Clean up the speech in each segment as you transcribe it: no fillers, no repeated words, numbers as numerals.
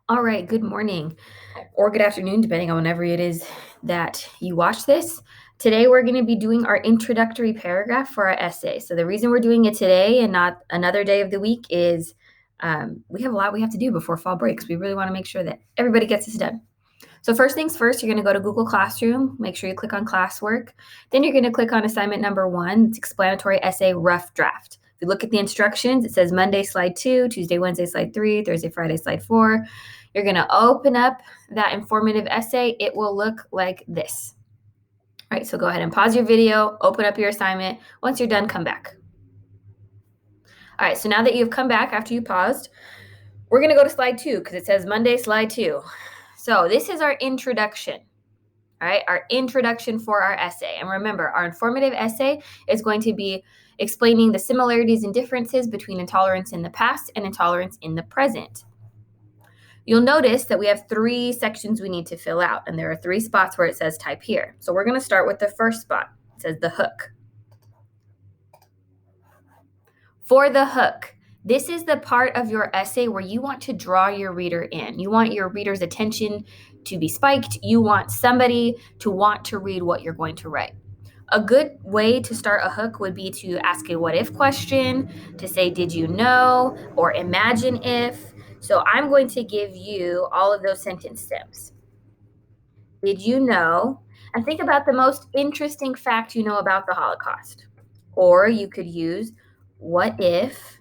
All right, good morning or good afternoon, depending on whenever it is that you watch this. Today, we're going to be doing our introductory paragraph for our essay. So, the reason we're doing it today and not another day of the week is we have a lot we have to do before fall breaks. We really want to make sure that everybody gets this done. So, first things first, you're going to go to Google Classroom, make sure you click on classwork. Then, you're going to click on assignment number 1, it's explanatory essay rough draft. If you look at the instructions, it says Monday, slide 2, Tuesday, Wednesday, slide 3, Thursday, Friday, slide 4. You're going to open up that informative essay. It will look like this. All right, so go ahead and pause your video, open up your assignment. Once you're done, come back. All right, so now that you've come back after you paused, we're going to go to slide 2 because it says Monday, slide 2. So this is our introduction. All right, our introduction for our essay. And remember, our informative essay is going to be explaining the similarities and differences between intolerance in the past and intolerance in the present. You'll notice that we have 3 sections we need to fill out, and there are 3 spots where it says type here. So we're going to start with the first spot. It says the hook. For the hook, this is the part of your essay where you want to draw your reader in. You want your reader's attention to be spiked. You want somebody to want to read what you're going to write. A good way to start a hook would be to ask a what if question, to say, did you know, or imagine if. So I'm going to give you all of those sentence stems. Did you know? And think about the most interesting fact you know about the Holocaust. Or you could use, what if?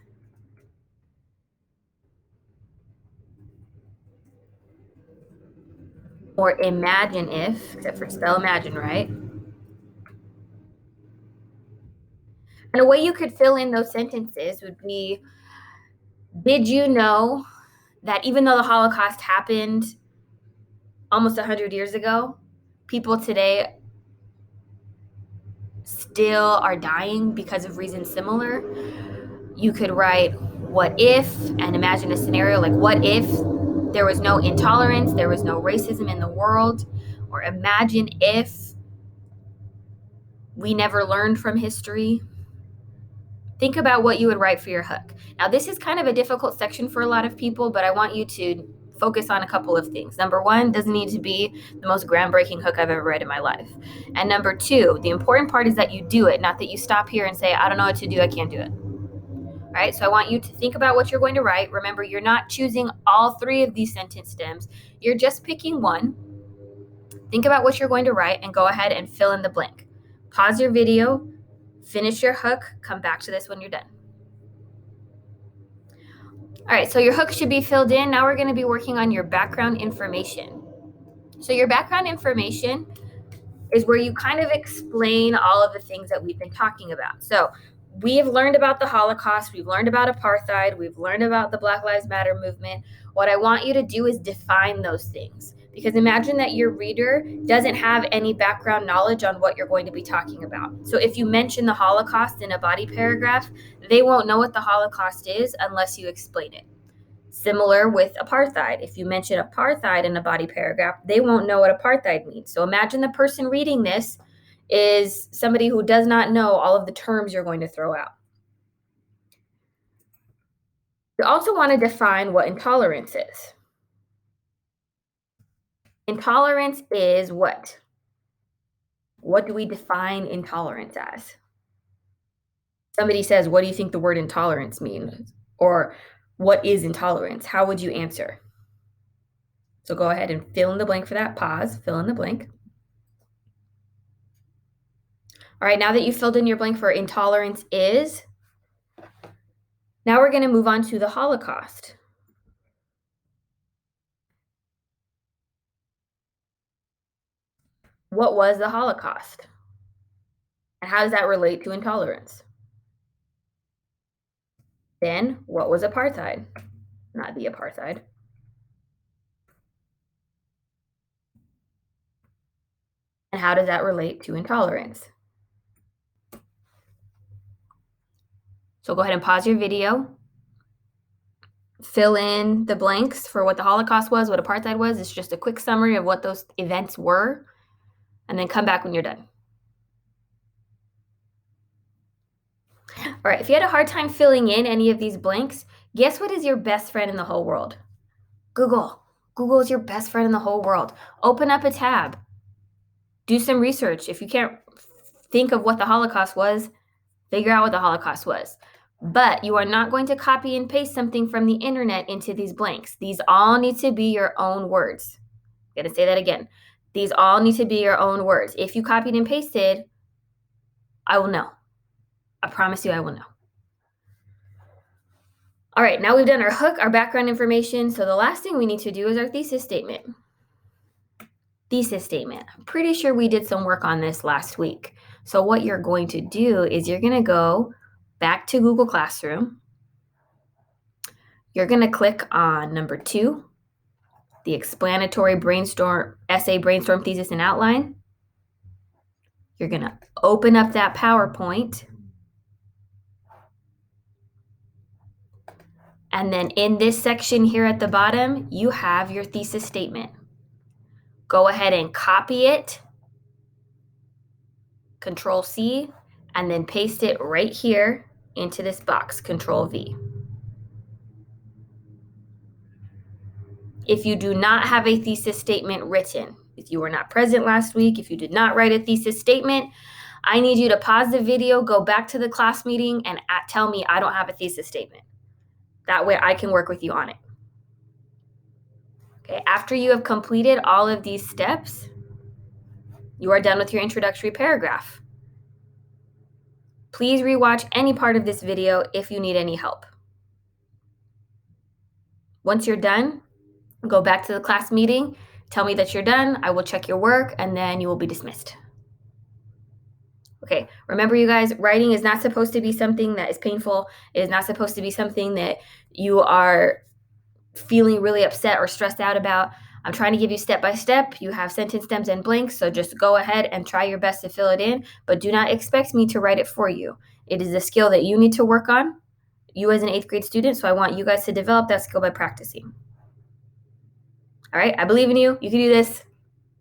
Or imagine if, except for spell imagine, right? And a way you could fill in those sentences would be, did you know that even though the Holocaust happened almost 100 years ago, people today still are dying because of reasons similar? You could write, what if, and imagine a scenario like, what if there was no intolerance, there was no racism in the world? Or imagine if we never learned from history. Think about what you would write for your hook. Now, this is kind of a difficult section for a lot of people, but I want you to focus on a couple of things. Number 1, doesn't need to be the most groundbreaking hook I've ever read in my life. And number 2, the important part is that you do it, not that you stop here and say, I don't know what to do, I can't do it. All right, so I want you to think about what you're going to write. Remember, you're not choosing all 3 of these sentence stems. You're just picking one. Think about what you're going to write and go ahead and fill in the blank. Pause your video, finish your hook, come back to this when you're done. All right, so your hook should be filled in. Now we're going to be working on your background information. So your background information is where you kind of explain all of the things that we've been talking about. So we have learned about the Holocaust, we've learned about apartheid, we've learned about the Black Lives Matter movement. What I want you to do is define those things. Because imagine that your reader doesn't have any background knowledge on what you're going to be talking about. So if you mention the Holocaust in a body paragraph, they won't know what the Holocaust is unless you explain it. Similar with apartheid. If you mention apartheid in a body paragraph, they won't know what apartheid means. So imagine the person reading this is somebody who does not know all of the terms you're going to throw out. You also want to define what intolerance is. Intolerance is what? What do we define intolerance as? Somebody says, what do you think the word intolerance means? Or what is intolerance? How would you answer? So go ahead and fill in the blank for that. Pause, fill in the blank. All right, now that you've filled in your blank for intolerance is, now we're going to move on to the Holocaust. What was the Holocaust? And how does that relate to intolerance? Then, what was apartheid? Not the apartheid. And how does that relate to intolerance? So go ahead and pause your video. Fill in the blanks for what the Holocaust was, what apartheid was. It's just a quick summary of what those events were. And then come back when you're done. All right, if you had a hard time filling in any of these blanks, guess what is your best friend in the whole world? Google. Google is your best friend in the whole world. Open up a tab. Do some research. If you can't think of what the Holocaust was, figure out what the Holocaust was. But you are not going to copy and paste something from the internet into these blanks. These all need to be your own words. I'm going to say that again. These all need to be your own words. If you copied and pasted, I will know. I promise you I will know. All right, now we've done our hook, our background information. So the last thing we need to do is our thesis statement. Thesis statement. I'm pretty sure we did some work on this last week. So what you're going to do is you're going to go back to Google Classroom. You're going to click on number 2, the explanatory essay, brainstorm, thesis, and outline. You're going to open up that PowerPoint. And then in this section here at the bottom, you have your thesis statement. Go ahead and copy it, Control C, and then paste it right here into this box, Control V. If you do not have a thesis statement written, if you were not present last week, if you did not write a thesis statement, I need you to pause the video, go back to the class meeting, and tell me I don't have a thesis statement. That way I can work with you on it. Okay, after you have completed all of these steps, you are done with your introductory paragraph. Please rewatch any part of this video if you need any help. Once you're done, go back to the class meeting, tell me that you're done, I will check your work, and then you will be dismissed. Okay, remember you guys, writing is not supposed to be something that is painful. It is not supposed to be something that you are feeling really upset or stressed out about. I'm trying to give you step by step. You have sentence stems and blanks, so just go ahead and try your best to fill it in, but do not expect me to write it for you. It is a skill that you need to work on, you as an 8th grade student, so I want you guys to develop that skill by practicing. All right, I believe in you. You can do this.